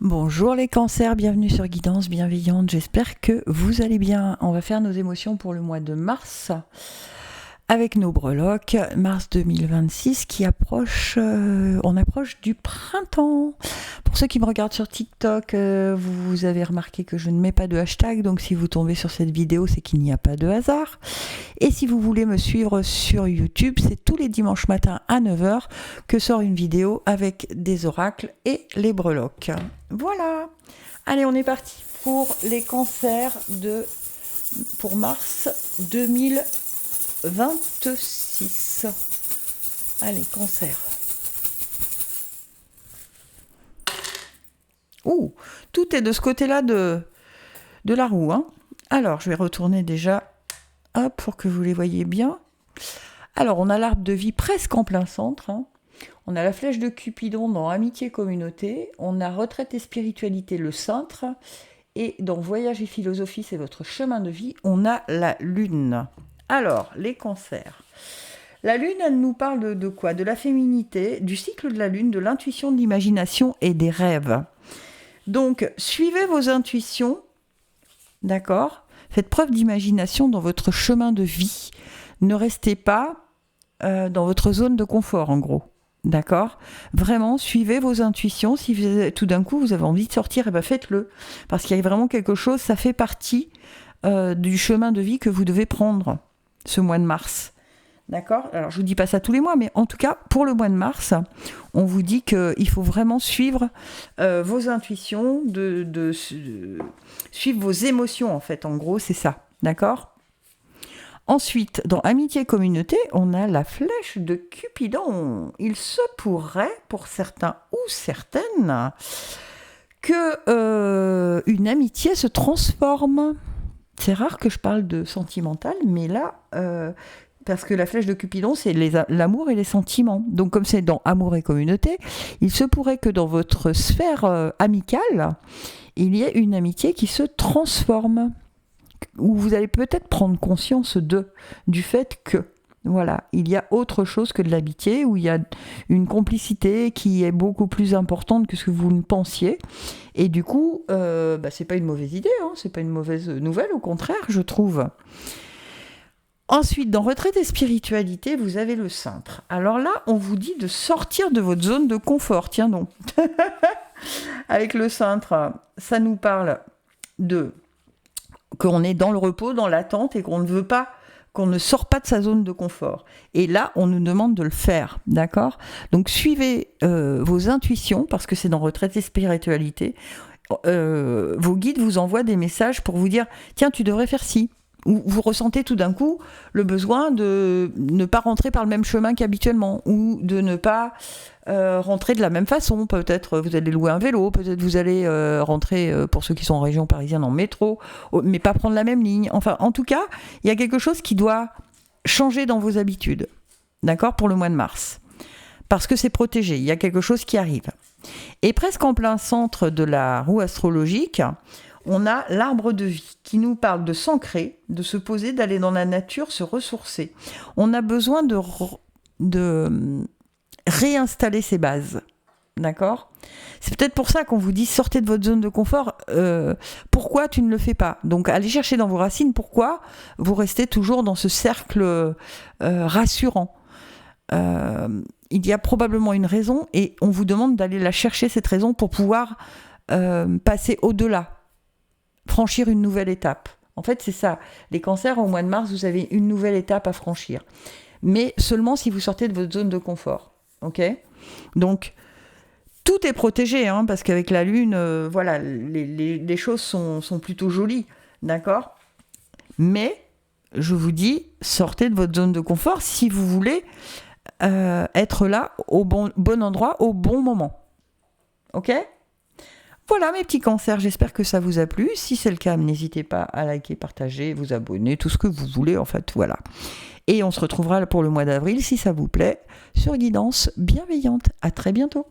Bonjour les cancers, bienvenue sur Guidance Bienveillante, j'espère que vous allez bien. On va faire nos émotions pour le mois de mars avec nos breloques, mars 2026 qui approche, on approche du printemps. Pour ceux qui me regardent sur TikTok, vous avez remarqué que je ne mets pas de hashtag, donc si vous tombez sur cette vidéo, c'est qu'il n'y a pas de hasard. Et si vous voulez me suivre sur YouTube, c'est tous les dimanches matins à 9h que sort une vidéo avec des oracles et les breloques. Voilà. Allez, on est parti pour les cancers pour mars 2026. Allez, cancer. Ouh, tout est de ce côté-là de la roue. Hein. Alors, je vais retourner déjà, hop, pour que vous les voyez bien. Alors, on a l'arbre de vie presque en plein centre. Hein. On a la flèche de Cupidon dans Amitié Communauté. On a Retraite et Spiritualité, le cintre. Et dans Voyage et Philosophie, c'est votre chemin de vie, on a la lune. Alors, les cancers. La lune, elle nous parle de quoi ? De la féminité, du cycle de la lune, de l'intuition, de l'imagination et des rêves. Donc, suivez vos intuitions, d'accord ? Faites preuve d'imagination dans votre chemin de vie. Ne restez pas dans votre zone de confort, en gros. D'accord ? Vraiment, suivez vos intuitions. Si tout d'un coup, vous avez envie de sortir, eh ben faites-le. Parce qu'il y a vraiment quelque chose, ça fait partie du chemin de vie que vous devez prendre ce mois de mars. D'accord ? Alors, je ne vous dis pas ça tous les mois, mais en tout cas, pour le mois de mars, on vous dit qu'il faut vraiment suivre vos intuitions, suivre vos émotions, en fait. En gros, c'est ça. D'accord ? Ensuite, dans Amitié et Communauté, on a la flèche de Cupidon. Il se pourrait, pour certains ou certaines, que une amitié se transforme. C'est rare que je parle de sentimental, mais là... parce que la flèche de Cupidon, c'est l'amour et les sentiments. Donc, comme c'est dans Amour et Communauté, il se pourrait que dans votre sphère amicale, il y ait une amitié qui se transforme. Où vous allez peut-être prendre conscience du fait que, voilà, il y a autre chose que de l'amitié, où il y a une complicité qui est beaucoup plus importante que ce que vous ne pensiez. Et du coup, c'est pas une mauvaise idée, hein, c'est pas une mauvaise nouvelle, au contraire, je trouve. Ensuite, dans Retraite et Spiritualité, vous avez le cintre. Alors là, on vous dit de sortir de votre zone de confort. Tiens donc. Avec le cintre, ça nous parle qu'on est dans le repos, dans l'attente et qu'on ne sort pas de sa zone de confort. Et là, on nous demande de le faire, d'accord ? Donc, suivez vos intuitions, parce que c'est dans Retraite et Spiritualité. Vos guides vous envoient des messages pour vous dire « Tiens, tu devrais faire ci ». Ou vous ressentez tout d'un coup le besoin de ne pas rentrer par le même chemin qu'habituellement, ou de ne pas rentrer de la même façon. Peut-être vous allez louer un vélo, peut-être vous allez rentrer, pour ceux qui sont en région parisienne, en métro, mais pas prendre la même ligne. Enfin, en tout cas, il y a quelque chose qui doit changer dans vos habitudes, d'accord, pour le mois de mars. Parce que c'est protégé, il y a quelque chose qui arrive. Et presque en plein centre de la roue astrologique, on a l'arbre de vie qui nous parle de s'ancrer, de se poser, d'aller dans la nature, se ressourcer. On a besoin de réinstaller ses bases, d'accord ? C'est peut-être pour ça qu'on vous dit sortez de votre zone de confort. Pourquoi tu ne le fais pas ? Donc allez chercher dans vos racines pourquoi vous restez toujours dans ce cercle rassurant. Il y a probablement une raison et on vous demande d'aller la chercher, cette raison, pour pouvoir passer au-delà. Franchir une nouvelle étape. En fait, c'est ça. Les cancers, au mois de mars, vous avez une nouvelle étape à franchir. Mais seulement si vous sortez de votre zone de confort. Ok ? Donc, tout est protégé, hein, parce qu'avec la lune, voilà, les choses sont plutôt jolies. D'accord ? Mais, je vous dis, sortez de votre zone de confort si vous voulez être là, au bon endroit, au bon moment. Ok ? Voilà mes petits cancers, j'espère que ça vous a plu. Si c'est le cas, n'hésitez pas à liker, partager, vous abonner, tout ce que vous voulez en fait, voilà. Et on se retrouvera pour le mois d'avril, si ça vous plaît, sur Guidance Bienveillante. À très bientôt.